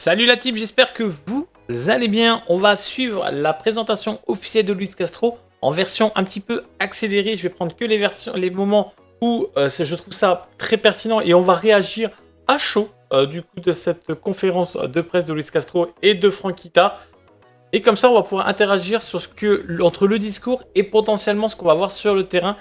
Salut la team, j'espère que vous allez bien. On va suivre la présentation officielle de Luis Castro en version un petit peu accélérée. Je vais prendre que les moments où je trouve ça très pertinent et on va réagir à chaud du coup de cette conférence de presse de Luis Castro et de Franck Kita. Et comme ça, on va pouvoir interagir sur entre le discours et potentiellement ce qu'on va voir sur le terrain.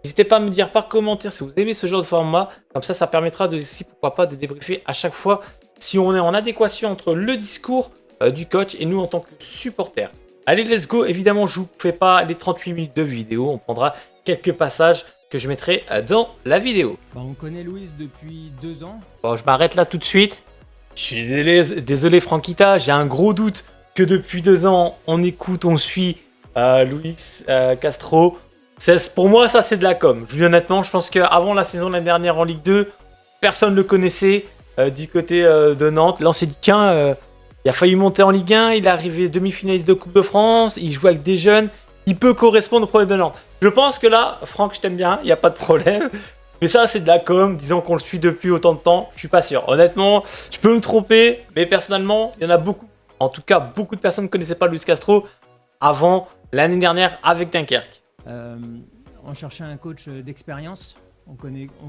N'hésitez pas à me dire par commentaire si vous aimez ce genre de format. Comme ça permettra de, si pourquoi pas, de débriefer à chaque fois si on est en adéquation entre le discours du coach et nous en tant que supporters. Allez, let's go. Évidemment, je ne vous fais pas les 38 minutes de vidéo. On prendra quelques passages que je mettrai dans la vidéo. On connaît Luis depuis 2 ans. Bon, je m'arrête là tout de suite. Je suis désolé Franck Kita, j'ai un gros doute que depuis 2 ans, on écoute, on suit Luis Castro. Pour moi, ça, c'est de la com. Je vous dis honnêtement, je pense qu'avant la saison de l'année dernière en Ligue 2, personne ne le connaissait du côté de Nantes. Là, on s'est dit, tiens, il a failli monter en Ligue 1, il est arrivé demi-finaliste de Coupe de France, il joue avec des jeunes, il peut correspondre au problème de Nantes. Je pense que là, Franck, je t'aime bien, il n'y a pas de problème. Mais ça, c'est de la com, disons qu'on le suit depuis autant de temps, je suis pas sûr. Honnêtement, je peux me tromper, mais personnellement, il y en a beaucoup. En tout cas, beaucoup de personnes ne connaissaient pas Luis Castro avant l'année dernière avec Dunkerque. On cherchait un coach d'expérience. On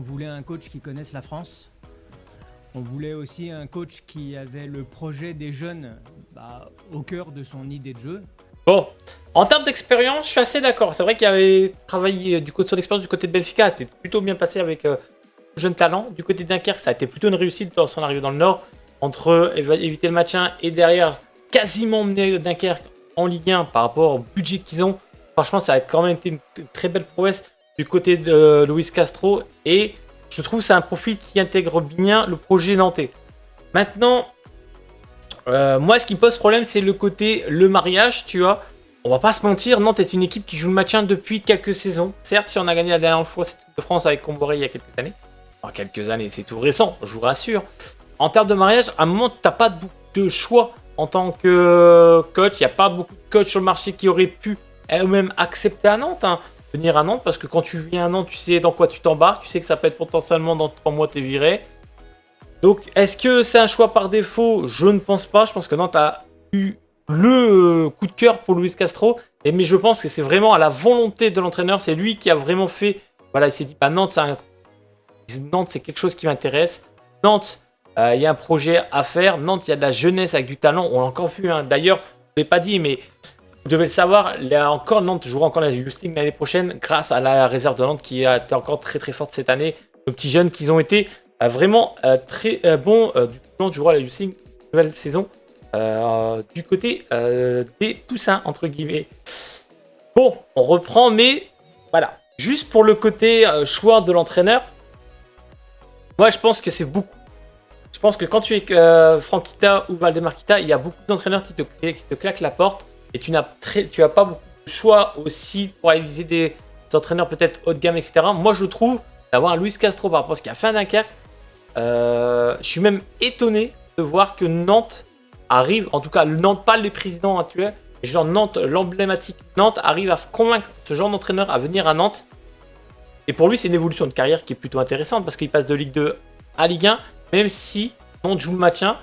voulait un coach qui connaisse la France. On voulait aussi un coach qui avait le projet des jeunes au cœur de son idée de jeu. Bon, en termes d'expérience, je suis assez d'accord. C'est vrai qu'il avait travaillé du côté de son expérience du côté de Benfica. C'était plutôt bien passé avec jeunes talents. Du côté de Dunkerque, ça a été plutôt une réussite dans son arrivée dans le Nord. Entre éviter le maintien et derrière quasiment mener Dunkerque en Ligue 1 par rapport au budget qu'ils ont. Franchement, ça a quand même été une très belle prouesse du côté de Luis Castro. Et je trouve que c'est un profil qui intègre bien le projet nantais. Maintenant, moi, ce qui pose problème, c'est le mariage, tu vois. On va pas se mentir, Nantes est une équipe qui joue le maintien depuis quelques saisons. Certes, si on a gagné la dernière fois cette Coupe de France avec Comboré il y a quelques années. Enfin, quelques années, c'est tout récent, je vous rassure. En termes de mariage, à un moment, tu n'as pas de choix en tant que coach. Il n'y a pas beaucoup de coachs sur le marché qui auraient pu eux-mêmes accepter à Nantes, venir à Nantes, parce que quand tu viens à Nantes, tu sais dans quoi tu t'embarques, tu sais que ça peut être potentiellement dans 3 mois, tu es viré. Donc, est-ce que c'est un choix par défaut? Je ne pense pas. Je pense que Nantes a eu le coup de cœur pour Luis Castro, mais je pense que c'est vraiment à la volonté de l'entraîneur. C'est lui qui a vraiment fait. Voilà, il s'est dit, Nantes, c'est quelque chose qui m'intéresse. Nantes, il y a un projet à faire. Nantes, il y a de la jeunesse avec du talent. On l'a encore vu. D'ailleurs, je ne l'ai pas dit, mais vous devez le savoir, Nantes jouera encore la Youth League l'année prochaine grâce à la réserve de Nantes qui a été encore très très forte cette année. Les petits jeunes qui ont été vraiment très bons. Du coup, Nantes jouera la Youth League nouvelle saison du côté des poussins, entre guillemets. Bon, on reprend, mais voilà. Juste pour le côté choix de l'entraîneur, moi je pense que c'est beaucoup. Je pense que quand tu es Franck Kita ou Valdemar Kita, il y a beaucoup d'entraîneurs qui te claquent la porte. Et tu n'as pas beaucoup de choix aussi pour aller viser des entraîneurs peut-être haut de gamme, etc. Moi, je trouve d'avoir un Luis Castro par rapport à ce qu'il a fait à Dunkerque. Je suis même étonné de voir que Nantes arrive, en tout cas Nantes, pas les présidents actuels, mais genre Nantes, l'emblématique Nantes arrive à convaincre ce genre d'entraîneur à venir à Nantes. Et pour lui, c'est une évolution de carrière qui est plutôt intéressante parce qu'il passe de Ligue 2 à Ligue 1, même si Nantes joue le maintien.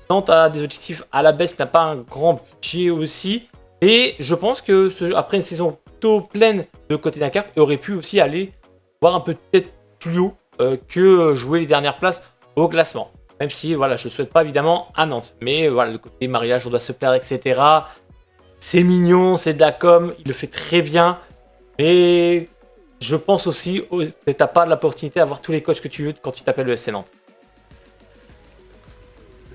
Nantes a des objectifs à la baisse, n'a pas un grand budget aussi. Et je pense que après une saison plutôt pleine de côté Dunkerque, il aurait pu aussi aller voir un peu peut-être plus haut que jouer les dernières places au classement. Même si voilà, je ne souhaite pas évidemment à Nantes. Mais voilà, le côté mariage, on doit se plaire, etc. C'est mignon, c'est de la com, il le fait très bien. Mais je pense aussi que tu n'as pas l'opportunité d'avoir tous les coachs que tu veux quand tu t'appelles le FC Nantes.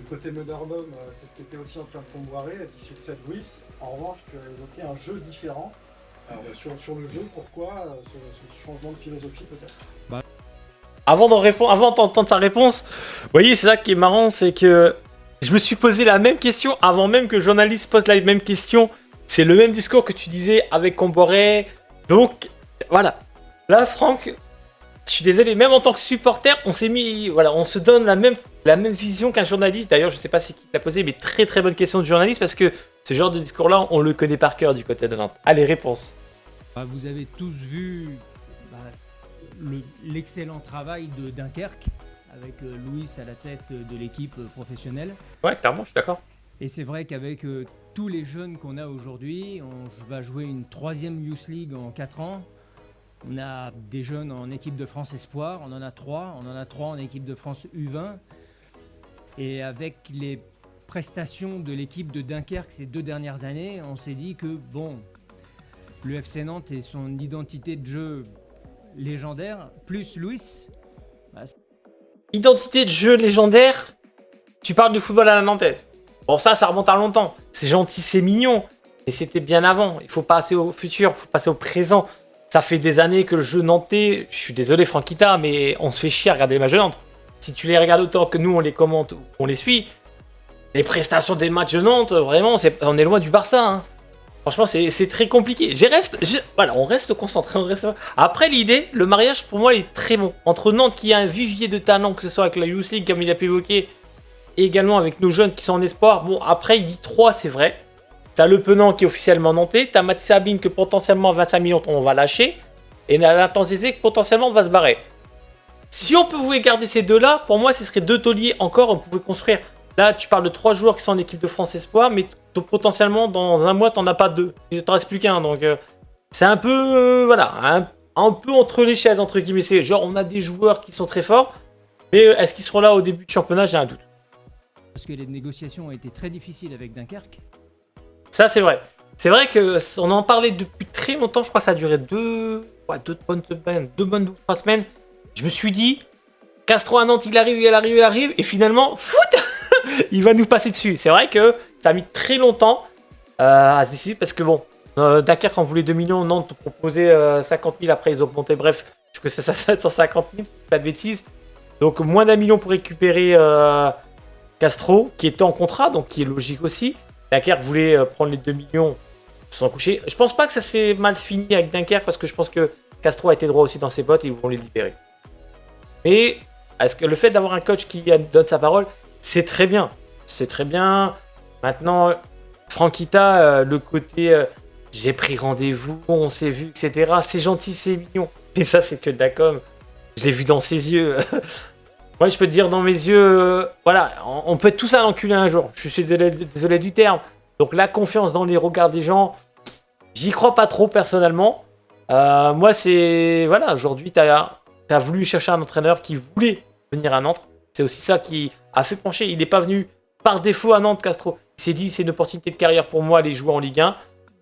Côté Modernum, c'est ce qui était aussi en train de comboirer avec l'issue de cette Luis. En revanche, tu as évoqué un jeu différent. Alors, sur le jeu, pourquoi ce changement de philosophie peut-être? Avant d'entendre sa réponse, vous voyez, c'est ça qui est marrant, c'est que je me suis posé la même question avant même que le journaliste pose la même question. C'est le même discours que tu disais avec Comboré. Donc, voilà. Là, Franck, je suis désolé, même en tant que supporter, on s'est mis, voilà, on se donne la même vision qu'un journaliste. D'ailleurs, je ne sais pas si qui l'a posé, mais très très bonne question de journaliste parce que ce genre de discours-là, on le connaît par cœur du côté de Nantes. Allez, réponse. Vous avez tous vu l'excellent travail de Dunkerque avec Luis à la tête de l'équipe professionnelle. Ouais, clairement, je suis d'accord. Et c'est vrai qu'avec tous les jeunes qu'on a aujourd'hui, on va jouer une 3e Youth League en 4 ans. On a des jeunes en équipe de France Espoir, on en a 3. On en a 3 en équipe de France U20. Et avec les prestations de l'équipe de Dunkerque ces 2 dernières années, on s'est dit que bon, le FC Nantes et son identité de jeu légendaire, plus Luis. Identité de jeu légendaire, tu parles du football à la nantaise. Bon, ça remonte à longtemps. C'est gentil, c'est mignon. Mais c'était bien avant. Il faut passer au futur, il faut passer au présent. Ça fait des années que le jeu nantais, je suis désolé Franck Kita, mais on se fait chier à regarder les matchs de Nantes. Si tu les regardes autant que nous on les commente, on les suit, les prestations des matchs de Nantes, vraiment, on est loin du Barça. Hein. Franchement, c'est très compliqué. Voilà, on reste concentré. Après, l'idée, le mariage, pour moi, il est très bon. Entre Nantes, qui a un vivier de talent, que ce soit avec la Youth League, comme il a pu évoquer, et également avec nos jeunes qui sont en espoir. Bon, après, il dit 3, c'est vrai. T'as le Penant qui est officiellement nantais. T'as Mathis Sabine que potentiellement à 25 millions, on va lâcher. Et Nathan Zézé que potentiellement on va se barrer. Si on pouvait garder ces deux-là, pour moi, ce serait 2 tauliers encore. On pouvait construire. Là, tu parles de 3 joueurs qui sont en équipe de France Espoir, mais potentiellement, dans un mois, t'en as pas 2. Il t'en reste plus qu'un. Donc, c'est un peu, voilà, un peu entre les chaises, entre guillemets. C'est genre, on a des joueurs qui sont très forts, mais est-ce qu'ils seront là au début du championnat? J'ai un doute. Parce que les négociations ont été très difficiles avec Dunkerque. Ça, c'est vrai. C'est vrai qu'on en parlait depuis très longtemps. Je crois que ça a duré 2 bonnes semaines, 2 bonnes 3 semaines. Je me suis dit, Castro à Nantes, il arrive. Et finalement, il va nous passer dessus. C'est vrai que ça a mis très longtemps à se décider parce que bon, Dunkerque en voulait 2 millions, Nantes proposait 50 000, après ils ont augmenté, bref, je pense que ça 150 000, c'est pas de bêtises. Donc moins d'1 million pour récupérer Castro, qui était en contrat, donc qui est logique aussi. Dunkerque voulait prendre les 2 millions sans coucher. Je pense pas que ça s'est mal fini avec Dunkerque parce que je pense que Castro a été droit aussi dans ses bottes et ils vont les libérer. Mais est-ce que le fait d'avoir un coach qui donne sa parole, c'est très bien. C'est très bien. Maintenant, Franck Kita, le côté j'ai pris rendez-vous, on s'est vu, etc. C'est gentil, c'est mignon. Mais ça, c'est que de la com. Je l'ai vu dans ses yeux. Moi, je peux te dire dans mes yeux, voilà, on peut être tous à l'enculé un jour. Je suis désolé du terme. Donc la confiance dans les regards des gens, j'y crois pas trop personnellement. Moi, c'est... Voilà, aujourd'hui, t'as voulu chercher un entraîneur qui voulait venir à Nantes. C'est aussi ça qui a fait pencher. Il n'est pas venu par défaut à Nantes, Castro. Il s'est dit, c'est une opportunité de carrière pour moi, aller jouer en Ligue 1.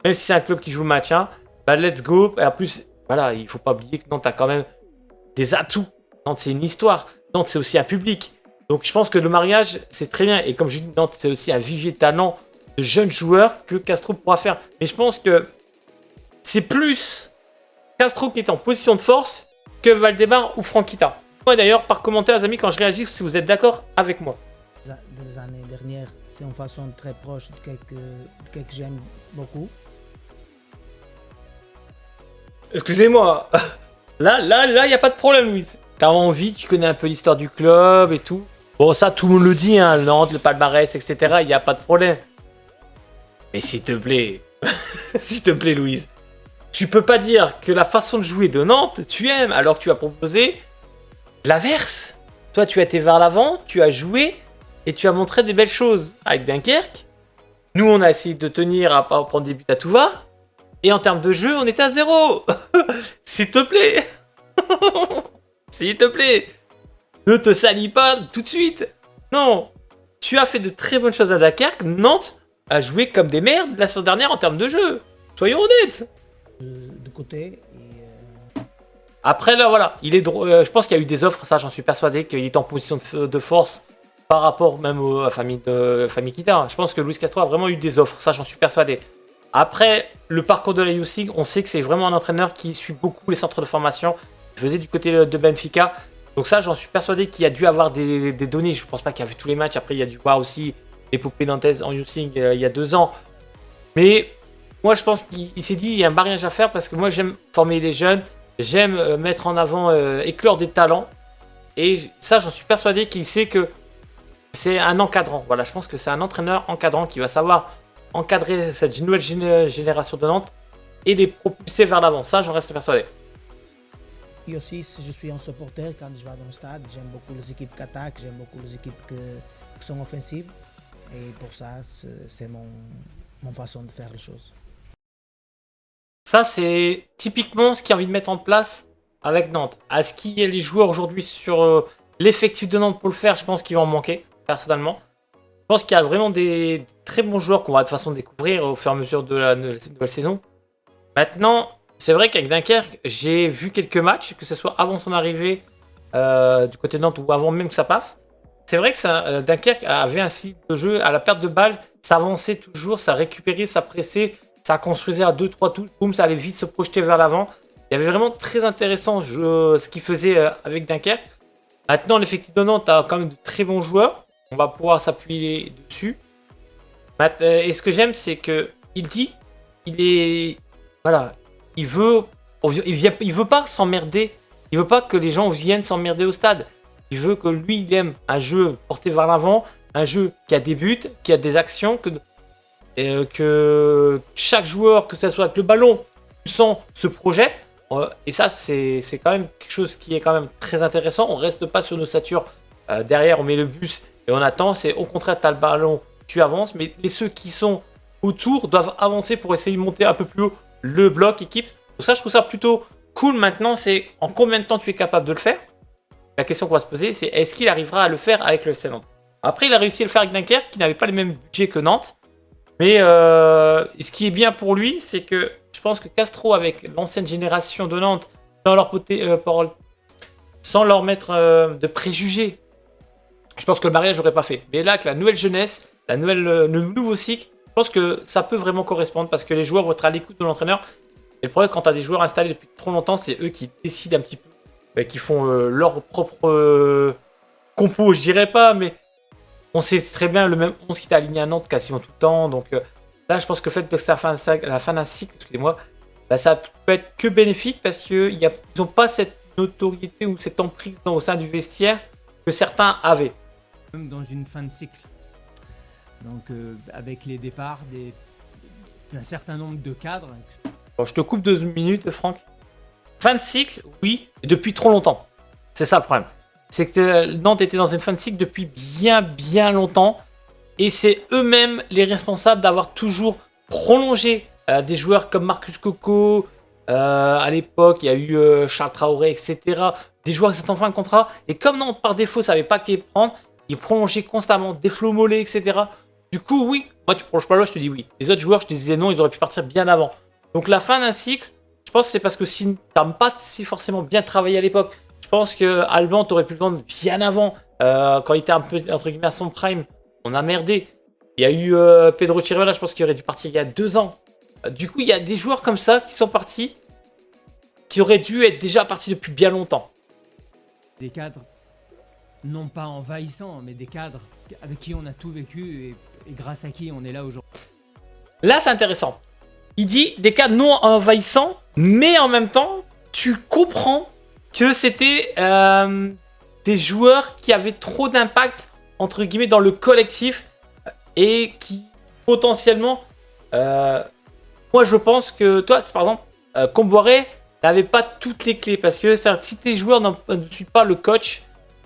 Même si c'est un club qui joue le maintien, bah let's go. Et en plus, voilà, il faut pas oublier que Nantes a quand même des atouts. Nantes, c'est une histoire. Nantes, c'est aussi un public. Donc, je pense que le mariage, c'est très bien. Et comme je dis, Nantes, c'est aussi un vivier de talent de jeunes joueurs que Castro pourra faire. Mais je pense que c'est plus Castro qui est en position de force que Valdemar ou Franck Kita. Moi, d'ailleurs, par commentaire, les amis, quand je réagis, si vous êtes d'accord avec moi. Des années dernières, c'est une façon très proche de quelqu'un que j'aime beaucoup. Excusez-moi. Là, il n'y a pas de problème, Louis. T'as envie, tu connais un peu l'histoire du club et tout. Bon, ça, tout le monde le dit, hein, Nantes, le palmarès, etc. Il n'y a pas de problème. Mais s'il te plaît, s'il te plaît, Louise, tu peux pas dire que la façon de jouer de Nantes, tu aimes, alors que tu as proposé l'inverse. Toi, tu as été vers l'avant, tu as joué et tu as montré des belles choses avec Dunkerque. Nous, on a essayé de tenir à pas prendre des buts à tout va. Et en termes de jeu, on était à 0. S'il te plaît. S'il te plaît. Ne te salis pas tout de suite. Non. Tu as fait de très bonnes choses à Dunkerque. Nantes a joué comme des merdes la saison dernière en termes de jeu. Soyons honnêtes. De côté. Après, là, voilà. Je pense qu'il y a eu des offres. Ça, j'en suis persuadé qu'il est en position de force par rapport même à la famille Kita. Je pense que Luis Castro a vraiment eu des offres. Ça, j'en suis persuadé. Après, le parcours de la Youth League, on sait que c'est vraiment un entraîneur qui suit beaucoup les centres de formation. Il faisait du côté de Benfica. Donc ça, j'en suis persuadé qu'il a dû avoir des données. Je ne pense pas qu'il a vu tous les matchs. Après, il a dû voir aussi l'épopée nantaise en Youth League il y a 2 ans. Mais moi, je pense qu'il s'est dit il y a un mariage à faire parce que moi, j'aime former les jeunes. J'aime mettre en avant, éclore des talents. Et ça, j'en suis persuadé qu'il sait que c'est un encadrant. Voilà, je pense que c'est un entraîneur encadrant qui va savoir encadrer cette nouvelle génération de Nantes et les propulser vers l'avant. Ça, j'en reste persuadé. et aussi, je suis un supporter quand je vais dans le stade. J'aime beaucoup les équipes qui attaquent, j'aime beaucoup les équipes qui sont offensives. Et pour ça, c'est mon façon de faire les choses. Ça, c'est typiquement ce qu'il a envie de mettre en place avec Nantes. Est-ce qu'il y a les joueurs aujourd'hui sur l'effectif de Nantes pour le faire? Je pense qu'il va en manquer, personnellement. Je pense qu'il y a vraiment des très bons joueurs qu'on va de toute façon découvrir au fur et à mesure de la nouvelle saison. Maintenant, c'est vrai qu'avec Dunkerque, j'ai vu quelques matchs, que ce soit avant son arrivée du côté de Nantes ou avant même que ça passe. C'est vrai que Dunkerque avait un style de jeu à la perte de balle, ça avançait toujours, ça récupérait, ça pressait, ça construisait à 2-3 touches, boum, ça allait vite se projeter vers l'avant. Il y avait vraiment très intéressant ce qu'il faisait avec Dunkerque. Maintenant, l'effectif de Nantes a quand même de très bons joueurs, on va pouvoir s'appuyer dessus. Et ce que j'aime, c'est que voilà, il veut pas s'emmerder, il veut pas que les gens viennent s'emmerder au stade. Il veut que lui, il aime un jeu porté vers l'avant, un jeu qui a des buts, qui a des actions, que chaque joueur, que ce soit avec le ballon, se projette. Et ça, c'est quand même quelque chose qui est quand même très intéressant. On reste pas sur nos satures derrière, on met le bus et on attend. C'est au contraire, tu as le ballon, tu avances. Mais ceux qui sont autour doivent avancer pour essayer de monter un peu plus haut le bloc équipe. Donc ça, je trouve ça plutôt cool. Maintenant, c'est en combien de temps tu es capable de le faire? La question qu'on va se poser, c'est est-ce qu'il arrivera à le faire avec le FC Nantes? Après, il a réussi à le faire avec Dunkerque, qui n'avait pas les mêmes budgets que Nantes. Mais ce qui est bien pour lui, c'est que je pense que Castro, avec l'ancienne génération de Nantes, sans leur mettre de préjugés, je pense que le mariage n'aurait pas fait. Mais là, avec la nouvelle jeunesse, le nouveau cycle, je pense que ça peut vraiment correspondre parce que les joueurs vont être à l'écoute de l'entraîneur. Et le problème, quand tu as des joueurs installés depuis trop longtemps, c'est eux qui décident un petit peu. Qui font leur propre compo, je dirais pas, mais on sait très bien le même 11 qui est aligné à Nantes quasiment tout le temps. Donc là, je pense que le fait que ça la fin d'un cycle, excusez-moi, ça peut être que bénéfique parce qu'ils n'ont pas cette notoriété ou cette emprise au sein du vestiaire que certains avaient. Même dans une fin de cycle. Donc avec les départs d'un certain nombre de cadres. Bon, je te coupe 2 minutes, Franck. Fin de cycle, oui, et depuis trop longtemps. C'est ça le problème. C'est que Nantes était dans une fin de cycle depuis bien longtemps. Et c'est eux-mêmes les responsables d'avoir toujours prolongé des joueurs comme Marcus Coco. À l'époque, il y a eu Charles Traoré, etc. Des joueurs qui étaient en fin de contrat. Et comme Nantes, par défaut, ne savait pas qui prendre, ils prolongeaient constamment des Flo Mollet, etc. Du coup, oui, moi tu prolonges pas là, je te dis oui. Les autres joueurs, je te disais non, ils auraient pu partir bien avant. Donc la fin d'un cycle, je pense que c'est parce que si tu n'as pas si forcément bien travaillé à l'époque, je pense que Alban, tu aurais pu le vendre bien avant, quand il était un peu, entre guillemets, à son prime. On a merdé. Il y a eu Pedro Chirivella, je pense qu'il aurait dû partir il y a 2 ans. Du coup, il y a des joueurs comme ça qui sont partis, qui auraient dû être déjà partis depuis bien longtemps. Des cadres, non pas envahissants, mais des cadres avec qui on a tout vécu et grâce à qui on est là aujourd'hui. Là, c'est intéressant. Il dit des cadres non envahissants, mais en même temps, tu comprends que c'était des joueurs qui avaient trop d'impact, entre guillemets, dans le collectif et qui, potentiellement, moi, je pense que toi, par exemple, Comboiré n'avait pas toutes les clés parce que si tes joueurs ne suivent pas le coach,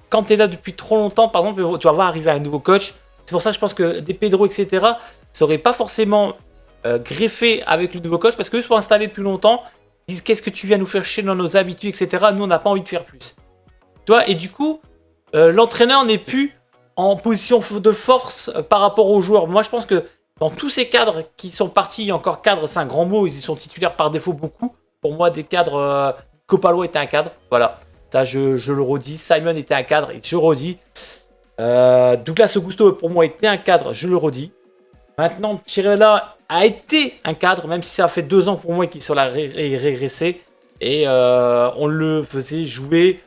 quand tu es là depuis trop longtemps, par exemple, tu vas voir arriver un nouveau coach. C'est pour ça que je pense que des Pedro, etc., ne seraient pas forcément greffés avec le nouveau coach parce qu'eux sont installés depuis longtemps. Ils disent qu'est-ce que tu viens nous faire chier dans nos habitudes, etc. Nous, on n'a pas envie de faire plus. Tu vois, et du coup, l'entraîneur n'est plus en position de force par rapport aux joueurs. Moi, je pense que dans tous ces cadres qui sont partis, encore cadre, c'est un grand mot, ils y sont titulaires par défaut beaucoup. Pour moi, des cadres, Copalo était un cadre, voilà. Ça, je le redis. Simon était un cadre, et je le redis. Douglas Augusto, pour moi, était un cadre, je le redis. Maintenant, Chirella a été un cadre, même si ça fait 2 ans pour moi qu'il est sur la régressé. Et on le faisait jouer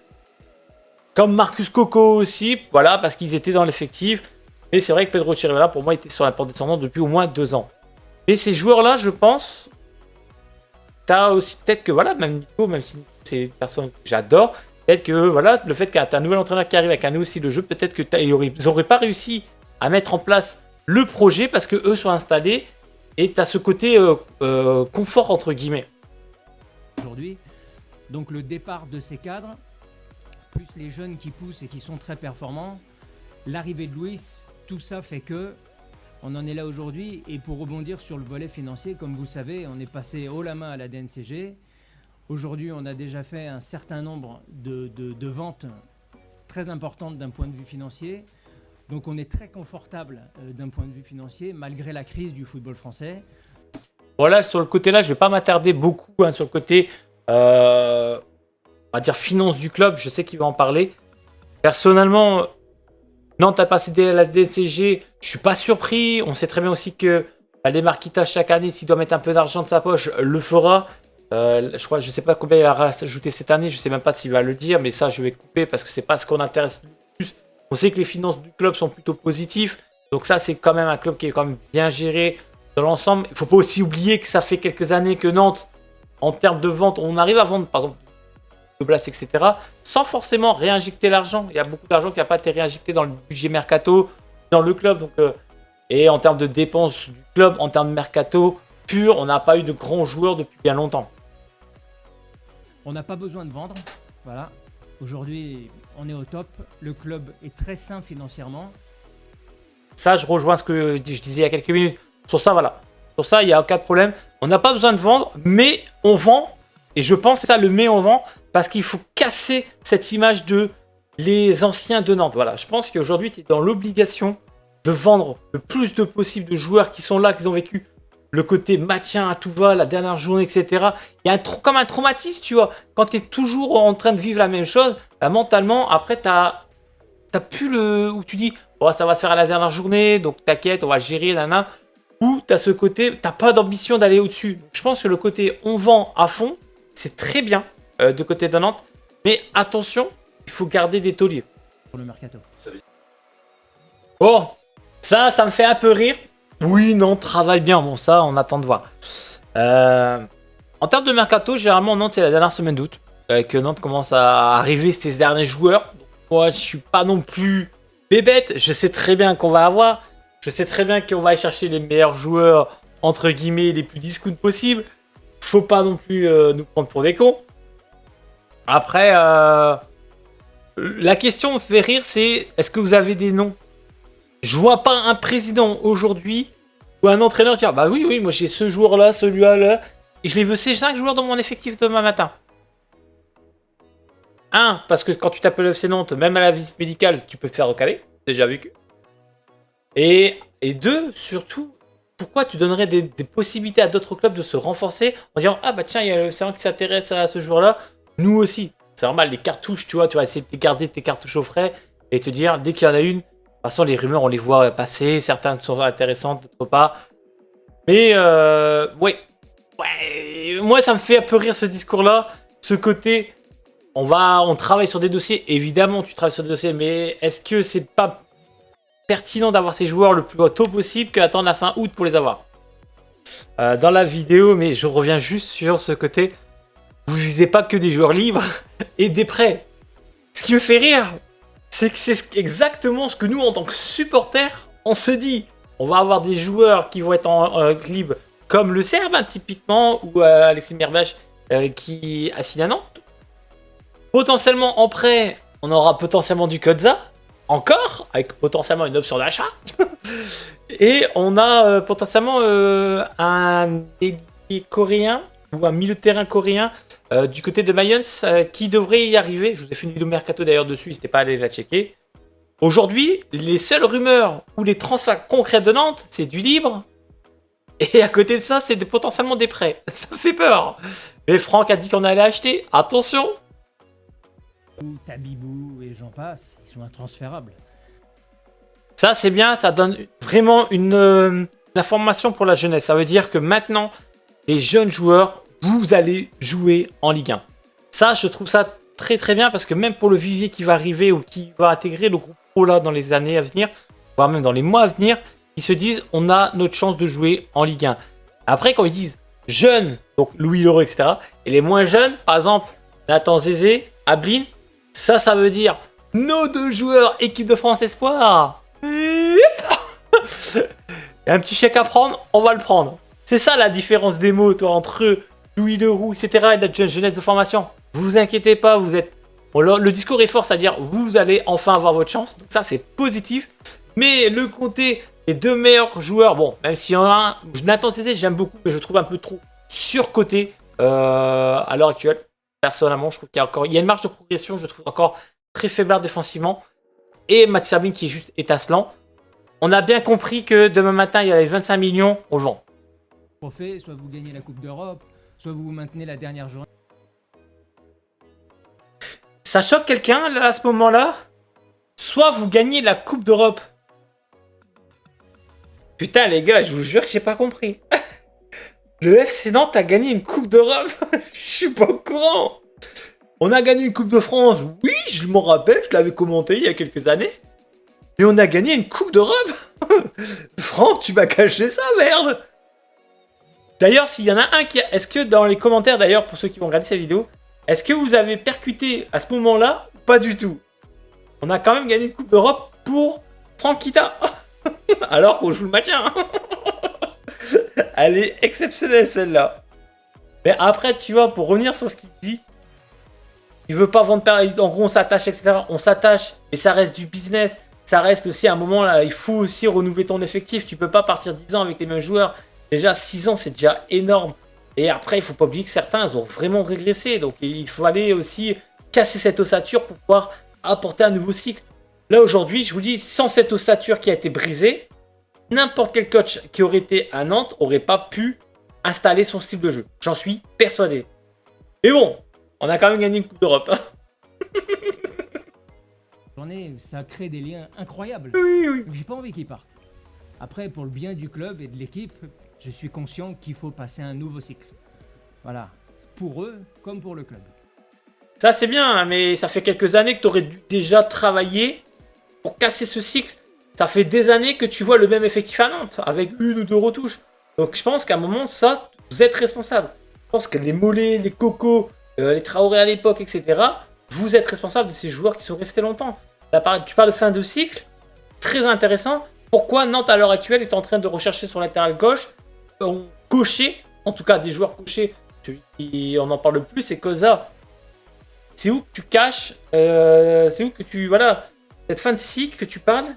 comme Marcus Coco aussi, voilà, parce qu'ils étaient dans l'effectif. Mais c'est vrai que Pedro Chirivella, pour moi, était sur la porte descendante depuis au moins 2 ans. Mais ces joueurs-là, je pense, t'as aussi peut-être que, voilà, même Nico, même si c'est une personne que j'adore, peut-être que, voilà, le fait qu'il y ait un nouvel entraîneur qui arrive avec un nouveau style de jeu, peut-être que ils n'auraient pas réussi à mettre en place le projet parce que eux sont installés et t'as ce côté confort, entre guillemets. Aujourd'hui, Donc le départ de ces cadres, plus les jeunes qui poussent et qui sont très performants, l'arrivée de Luis, tout ça fait que on en est là aujourd'hui. Et pour rebondir sur le volet financier, comme vous le savez, on est passé haut la main à la DNCG. Aujourd'hui, on a déjà fait un certain nombre de ventes très importantes d'un point de vue financier. Donc on est très confortable d'un point de vue financier, malgré la crise du football français. Voilà, sur le côté là, je vais pas m'attarder beaucoup sur le côté, on va dire, finance du club. Je sais qu'il va en parler. Personnellement, Nantes a passé à la DNCG, je suis pas surpris. On sait très bien aussi que Franck Kita, chaque année, s'il doit mettre un peu d'argent de sa poche, le fera. Je sais pas combien il a rajouté cette année, je sais même pas s'il va le dire, mais ça je vais couper parce que c'est pas ce qu'on intéresse le plus. On sait que les finances du club sont plutôt positives, donc ça c'est quand même un club qui est quand même bien géré dans l'ensemble. Il faut pas aussi oublier que ça fait quelques années que Nantes, en termes de vente, on arrive à vendre par exemple de Blas, etc. sans forcément réinjecter l'argent. Il y a beaucoup d'argent qui n'a pas été réinjecté dans le budget mercato, dans le club. Donc, et en termes de dépenses du club, en termes de mercato pur, on n'a pas eu de grands joueurs depuis bien longtemps. On n'a pas besoin de vendre. Voilà. Aujourd'hui, on est au top. Le club est très sain financièrement. Ça, je rejoins ce que je disais il y a quelques minutes. Sur ça, voilà. Sur ça, il n'y a aucun problème. On n'a pas besoin de vendre, mais on vend. Et je pense que c'est ça, le mais on vend. Parce qu'il faut casser cette image de les anciens de Nantes. Voilà. Je pense qu'aujourd'hui, tu es dans l'obligation de vendre le plus de possible de joueurs qui sont là, qui ont vécu le côté maintien à tout va, la dernière journée, etc. Il y a comme un traumatisme, tu vois. Quand tu es toujours en train de vivre la même chose, bah, mentalement, après, tu n'as plus le... où tu dis, oh, ça va se faire à la dernière journée, donc t'inquiète, on va gérer, nana. Ou tu as ce côté, tu n'as pas d'ambition d'aller au-dessus. Je pense que le côté on vend à fond, c'est très bien de côté de Nantes. Mais attention, il faut garder des tauliers. Pour le mercato. Oh, ça me fait un peu rire. Oui, non, travaille bien. Bon, ça, on attend de voir. En termes de mercato, généralement, Nantes, c'est la dernière semaine d'août que Nantes commence à arriver ces derniers joueurs. Donc, moi, je suis pas non plus bébête. Je sais très bien qu'on va avoir. Je sais très bien qu'on va aller chercher les meilleurs joueurs, entre guillemets, les plus discount possibles. Faut pas non plus nous prendre pour des cons. Après, la question me fait rire, c'est est-ce que vous avez des noms? Je vois pas un président aujourd'hui ou un entraîneur dire bah oui, moi j'ai ce joueur-là, celui-là, et je les veux ces 5 joueurs dans mon effectif demain matin. Un, parce que quand tu t'appelles FC Nantes, même à la visite médicale, tu peux te faire recaler, déjà vécu. Et deux, surtout, pourquoi tu donnerais des possibilités à d'autres clubs de se renforcer en disant ah bah tiens, il y a le FC Nantes qui s'intéresse à ce joueur-là, nous aussi. C'est normal, les cartouches, tu vois, tu vas essayer de garder tes cartouches au frais et te dire dès qu'il y en a une. De toute façon, les rumeurs, on les voit passer. Certaines sont intéressantes, d'autres pas. Mais, ouais. Moi, ça me fait un peu rire ce discours-là. Ce côté, on travaille sur des dossiers. Évidemment, tu travailles sur des dossiers. Mais est-ce que c'est pas pertinent d'avoir ces joueurs le plus tôt possible qu'attendre la fin août pour les avoir? Dans la vidéo, mais je reviens juste sur ce côté. Vous visez pas que des joueurs libres et des prêts. Ce qui me fait rire, c'est que c'est exactement ce que nous, en tant que supporters, on se dit. On va avoir des joueurs qui vont être en libre, comme le Serbe, typiquement, ou Alexis Merbache, qui a signé à Nantes. Potentiellement, en prêt, on aura potentiellement du Kodza, encore, avec potentiellement une option d'achat. Et on a potentiellement un ailier coréen, ou un milieu de terrain coréen, du côté de Mayence, qui devrait y arriver. Je vous ai fait une vidéo mercato d'ailleurs dessus, n'hésitez pas à aller la checker. Aujourd'hui, les seules rumeurs ou les transferts concrets de Nantes, c'est du libre. Et à côté de ça, c'est potentiellement des prêts. Ça fait peur. Mais Franck a dit qu'on allait acheter. Attention. Tabibou et j'en passe, ils sont intransférables. Ça, c'est bien. Ça donne vraiment une information pour la jeunesse. Ça veut dire que maintenant, les jeunes joueurs, vous allez jouer en Ligue 1. Ça, je trouve ça très très bien parce que même pour le vivier qui va arriver ou qui va intégrer le groupe pro là dans les années à venir, voire même dans les mois à venir, ils se disent on a notre chance de jouer en Ligue 1. Après, quand ils disent jeunes, donc Louis Leroux, etc., et les moins jeunes, par exemple Nathan Zézé, Ablin, ça veut dire nos 2 joueurs équipe de France Espoir. Il y a un petit chèque à prendre, on va le prendre. C'est ça la différence des mots, toi, entre Louis Leroux, etc. et la jeunesse de formation. Vous inquiétez pas, vous êtes... Bon, le discours est fort, c'est-à-dire vous allez enfin avoir votre chance. Donc ça, c'est positif. Mais le côté des 2 meilleurs joueurs, bon, même s'il y en a un, Nathan CC, j'aime beaucoup, mais je trouve un peu trop surcoté à l'heure actuelle. Personnellement, je trouve qu'il y a une marge de progression, je trouve encore très faiblard défensivement. Et Mathis Sabine qui est juste étincelant. On a bien compris que demain matin, il y avait 25 millions, on le vend. Trophée, soit vous gagnez la Coupe d'Europe, soit vous maintenez la dernière journée. Ça choque quelqu'un là, à ce moment-là? Soit vous gagnez la Coupe d'Europe. Putain les gars, je vous jure que j'ai pas compris. Le FC Nantes a gagné une Coupe d'Europe. Je suis pas au courant. On a gagné une Coupe de France. Oui, je m'en rappelle, je l'avais commenté il y a quelques années. Mais on a gagné une Coupe d'Europe. Franck, tu m'as caché ça, merde. D'ailleurs, s'il y en a un qui a... Est-ce que dans les commentaires, d'ailleurs, pour ceux qui vont regarder cette vidéo, est-ce que vous avez percuté à ce moment-là? Pas du tout. On a quand même gagné une Coupe d'Europe pour Franck Kita. Alors qu'on joue le maintien. Elle est exceptionnelle, celle-là. Mais après, tu vois, pour revenir sur ce qu'il dit, il veut pas vendre... En gros, on s'attache, etc. On s'attache, mais ça reste du business. Ça reste aussi à un moment, là, il faut aussi renouveler ton effectif. Tu peux pas partir 10 ans avec les mêmes joueurs. Déjà, 6 ans, c'est déjà énorme. Et après, il faut pas oublier que certains, ils ont vraiment régressé. Donc, il faut aller aussi casser cette ossature pour pouvoir apporter un nouveau cycle. Là, aujourd'hui, je vous dis, sans cette ossature qui a été brisée, n'importe quel coach qui aurait été à Nantes aurait pas pu installer son style de jeu. J'en suis persuadé. Mais bon, on a quand même gagné une Coupe d'Europe. Ça crée des liens incroyables. Oui, oui. J'ai pas envie qu'ils partent. Après, pour le bien du club et de l'équipe, je suis conscient qu'il faut passer un nouveau cycle. Voilà, pour eux comme pour le club. Ça, c'est bien, hein, mais ça fait quelques années que tu aurais dû déjà travailler pour casser ce cycle. Ça fait des années que tu vois le même effectif à Nantes, avec 1 ou 2 retouches. Donc je pense qu'à un moment, ça, vous êtes responsable. Je pense que les Mollets, les Cocos, les Traoré à l'époque, etc., vous êtes responsable de ces joueurs qui sont restés longtemps. Là, tu parles de fin de cycle, très intéressant. Pourquoi Nantes, à l'heure actuelle, est en train de rechercher sur latéral gauche, coché, en tout cas des joueurs cochés, celui qui on en parle le plus, c'est Koza. C'est où que tu caches, c'est où que tu... Voilà, cette fin de cycle que tu parles,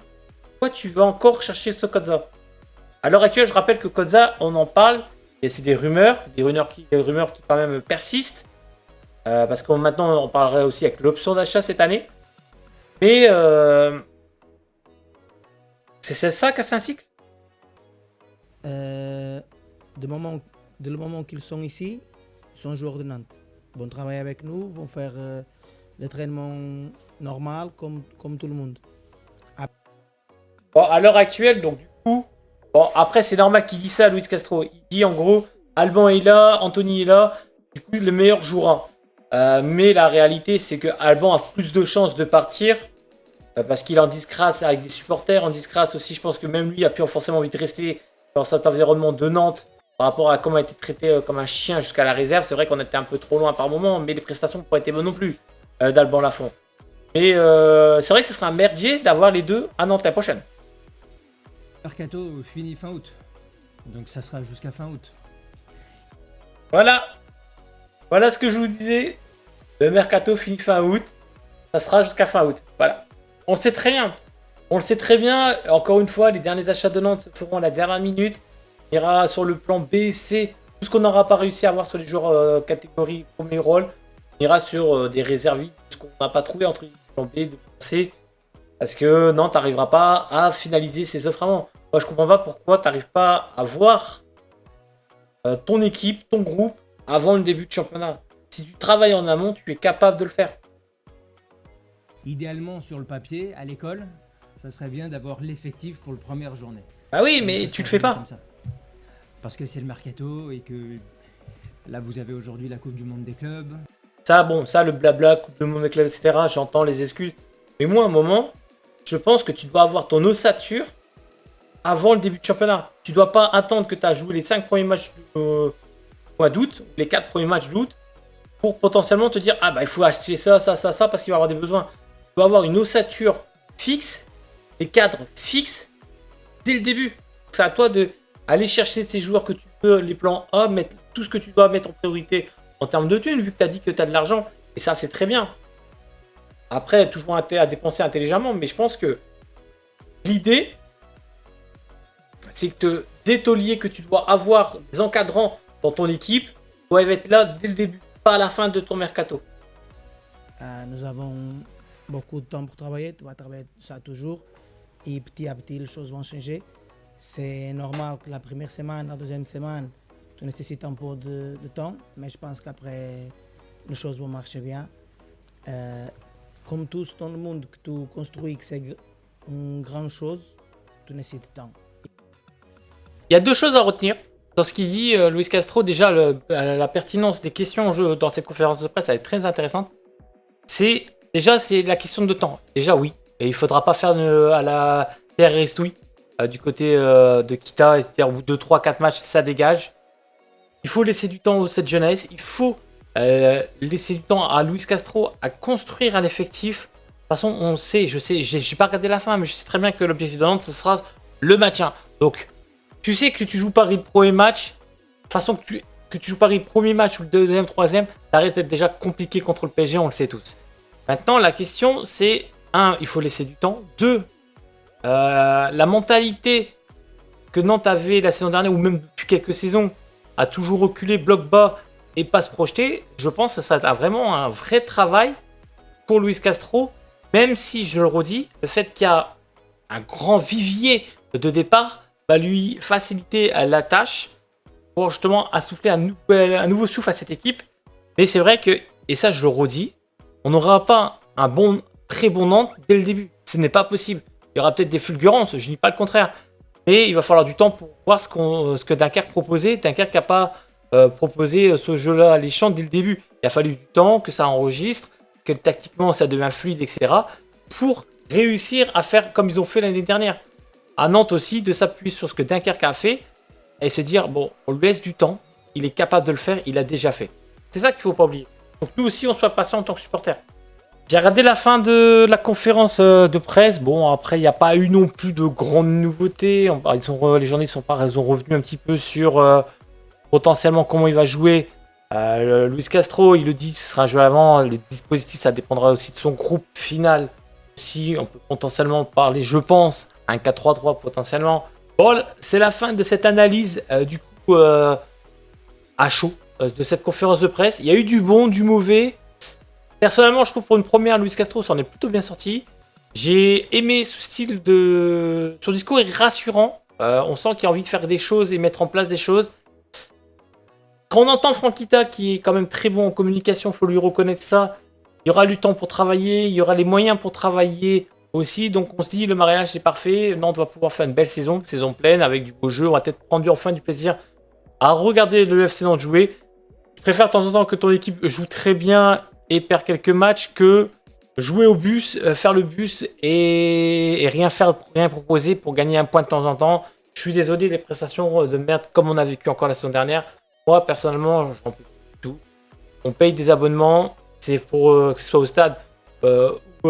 pourquoi tu vas encore chercher ce Koza? À l'heure actuelle, je rappelle que Koza, on en parle, et c'est des rumeurs qui quand même persistent, parce que maintenant, on parlerait aussi avec l'option d'achat cette année. Mais c'est ça, casser un cycle? Le moment qu'ils sont ici, ils sont joueurs de Nantes. Ils vont travailler avec nous, vont faire l'entraînement normal comme tout le monde. Bon, à l'heure actuelle, donc du coup, bon, après c'est normal qu'il dise ça, Luis Castro. Il dit en gros, Alban est là, Anthony est là, du coup le meilleur jouera. Mais la réalité, c'est que Alban a plus de chances de partir parce qu'il est en disgrâce avec des supporters, en disgrâce aussi. Je pense que même lui a plus forcément envie de rester dans cet environnement de Nantes par rapport à comment il a été traité comme un chien jusqu'à la réserve. C'est vrai qu'on était un peu trop loin par moment, mais les prestations n'ont pas été bonnes non plus d'Alban Lafont. Mais c'est vrai que ce sera un merdier d'avoir les deux à Nantes la prochaine. Mercato finit fin août, donc ça sera jusqu'à fin août. Voilà. Voilà ce que je vous disais. Le mercato finit fin août. Ça sera jusqu'à fin août. Voilà. On le sait très bien. On le sait très bien. Encore une fois, les derniers achats de Nantes se feront à la dernière minute. On ira sur le plan B, C. Tout ce qu'on n'aura pas réussi à avoir sur les joueurs catégorie premier rôle. On ira sur des réservistes. Ce qu'on n'a pas trouvé entre le plan B et le plan C. Parce que Nantes n'arrivera pas à finaliser ses offres avant. Moi, je comprends pas pourquoi tu n'arrives pas à voir ton équipe, ton groupe, avant le début de championnat. Si tu travailles en amont, tu es capable de le faire. Idéalement, sur le papier, à l'école, ça serait bien d'avoir l'effectif pour la première journée. Ah oui, mais tu le fais pas. Comme ça. Parce que c'est le mercato et que là, vous avez aujourd'hui la Coupe du Monde des clubs. Ça, bon, ça, le blabla, Coupe du Monde des clubs, etc., j'entends les excuses. Mais moi, à un moment, je pense que tu dois avoir ton ossature avant le début de championnat. Tu dois pas attendre que tu as joué les 5 premiers matchs du mois d'août, les 4 premiers matchs d'août, pour potentiellement te dire, ah bah il faut acheter ça, ça, ça, ça, parce qu'il va y avoir des besoins. Tu dois avoir une ossature fixe, des cadres fixes, dès le début. C'est à toi de aller chercher ces joueurs que tu peux, les plans A, mettre tout ce que tu dois mettre en priorité en termes de thunes, vu que tu as dit que tu as de l'argent. Et ça, c'est très bien. Après, toujours à dépenser intelligemment, mais je pense que l'idée, c'est que des tauliers que tu dois avoir, des encadrants dans ton équipe, doivent être là dès le début, pas à la fin de ton mercato. Nous avons beaucoup de temps pour travailler, tu vas travailler ça toujours. Et petit à petit, les choses vont changer. C'est normal que la première semaine, la deuxième semaine, tu nécessites un peu de temps, mais je pense qu'après, les choses vont marcher bien. Comme tous dans le monde que tu construis, que c'est une grande chose, tu nécessites de temps. Il y a deux choses à retenir dans ce qu'il dit, Luis Castro. Déjà, la pertinence des questions dans cette conférence de presse, elle est très intéressante. C'est la question de temps. Déjà, oui. Et il ne faudra pas faire à la Pierre Restouille du côté de Kita, c'est-à-dire au bout de 2, 3, 4 matchs, ça dégage. Il faut laisser du temps à cette jeunesse. Il faut laisser du temps à Luis Castro à construire un effectif. De toute façon, on sait, je n'ai pas regardé la fin, mais je sais très bien que l'objectif de Nantes, ce sera le maintien. Donc, tu sais que tu joues Paris le premier match. De toute façon, que tu joues Paris le premier match ou le deuxième, troisième, ça risque d'être déjà compliqué contre le PSG, on le sait tous. Maintenant, la question, c'est 1, il faut laisser du temps. 2, la mentalité que Nantes avait la saison dernière, ou même depuis quelques saisons, a toujours reculé bloc bas et pas se projeter. Je pense que ça a vraiment un vrai travail pour Luis Castro, même si, je le redis, le fait qu'il y a un grand vivier de départ va lui faciliter la tâche pour justement assouffler un nouveau souffle à cette équipe. Mais c'est vrai que, et ça je le redis, on n'aura pas un très bon Nantes dès le début. Ce n'est pas possible. Il y aura peut-être des fulgurances, je ne dis pas le contraire. Mais il va falloir du temps pour voir ce que Dunkerque proposait. Dunkerque n'a pas proposé ce jeu-là alléchant dès le début. Il a fallu du temps, que ça enregistre, que tactiquement ça devient fluide, etc. pour réussir à faire comme ils ont fait l'année dernière. À Nantes aussi, de s'appuyer sur ce que Dunkerque a fait et se dire, bon, on lui laisse du temps, il est capable de le faire, il a déjà fait. C'est ça qu'il ne faut pas oublier. Donc nous aussi, on soit patient en tant que supporter. J'ai regardé la fin de la conférence de presse. Bon, après, il n'y a pas eu non plus de grandes nouveautés. Les journalistes ils ont revenu un petit peu sur potentiellement comment il va jouer. Luis Castro, il le dit, ce sera un jeu avant. Les dispositifs, ça dépendra aussi de son groupe final. Si on peut potentiellement parler, je pense, un 4-3-3 potentiellement. Bon, c'est la fin de cette analyse du coup à chaud de cette conférence de presse. Il y a eu du bon, du mauvais. Personnellement, je trouve pour une première, Luis Castro s'en est plutôt bien sorti. J'ai aimé ce style de... Son discours est rassurant. On sent qu'il a envie de faire des choses et mettre en place des choses. Quand on entend Franck Kita, qui est quand même très bon en communication, il faut lui reconnaître ça. Il y aura du temps pour travailler, il y aura les moyens pour travailler aussi. Donc on se dit, le mariage est parfait. Nantes va pouvoir faire une belle saison pleine avec du beau jeu. On va peut-être prendre enfin du plaisir à regarder le FC Nantes jouer. Je préfère de temps en temps que ton équipe joue très bien et perd quelques matchs que jouer au bus, faire le bus et rien proposer pour gagner un point de temps en temps. Je suis désolé, les prestations de merde comme on a vécu encore la saison dernière. Moi, personnellement, j'en peux plus du tout. On paye des abonnements, c'est pour que ce soit au stade ou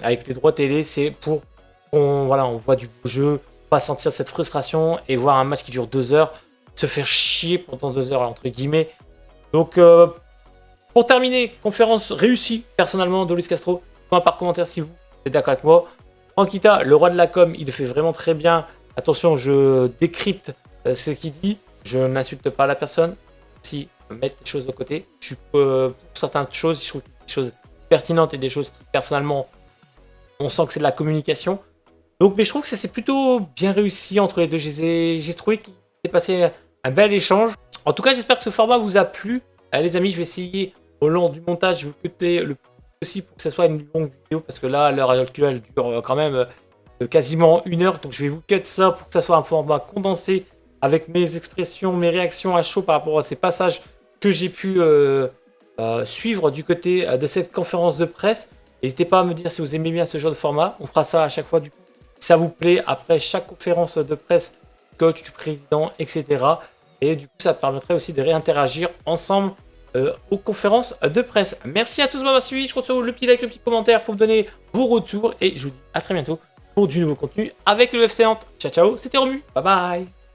avec les droits télé, c'est pour qu'on voit du beau jeu, pas sentir cette frustration et voir un match qui dure 2 heures, se faire chier pendant 2 heures, entre guillemets. Donc, pour terminer, conférence réussie, personnellement, de Luis Castro. Dites-moi par commentaire si vous êtes d'accord avec moi. Franck Kita, le roi de la com, il le fait vraiment très bien. Attention, je décrypte ce qu'il dit. Je n'insulte pas la personne. Si, mettre les choses de côté. Je suis pour certaines choses, je trouve des choses pertinentes et des choses qui, personnellement, on sent que c'est de la communication. Donc, mais je trouve que ça s'est plutôt bien réussi entre les deux. J'ai trouvé qu'il s'est passé un bel échange. En tout cas, j'espère que ce format vous a plu. Les amis, je vais essayer au long du montage, je vais vous cuter le plus possible pour que ce soit une longue vidéo. Parce que là, l'heure actuelle dure quand même quasiment 1 heure. Donc, je vais vous cut ça pour que ça soit un format condensé avec mes expressions, mes réactions à chaud par rapport à ces passages que j'ai pu suivre du côté de cette conférence de presse. N'hésitez pas à me dire si vous aimez bien ce genre de format. On fera ça à chaque fois, du coup, si ça vous plaît, après chaque conférence de presse, coach, du président, etc. Et du coup, ça permettrait aussi de réinteragir ensemble aux conférences de presse. Merci à tous de m'avoir suivi. Je compte sur vous, le petit like, le petit commentaire pour me donner vos retours. Et je vous dis à très bientôt pour du nouveau contenu avec le FC Nantes. Ciao, ciao, c'était Romu. Bye bye.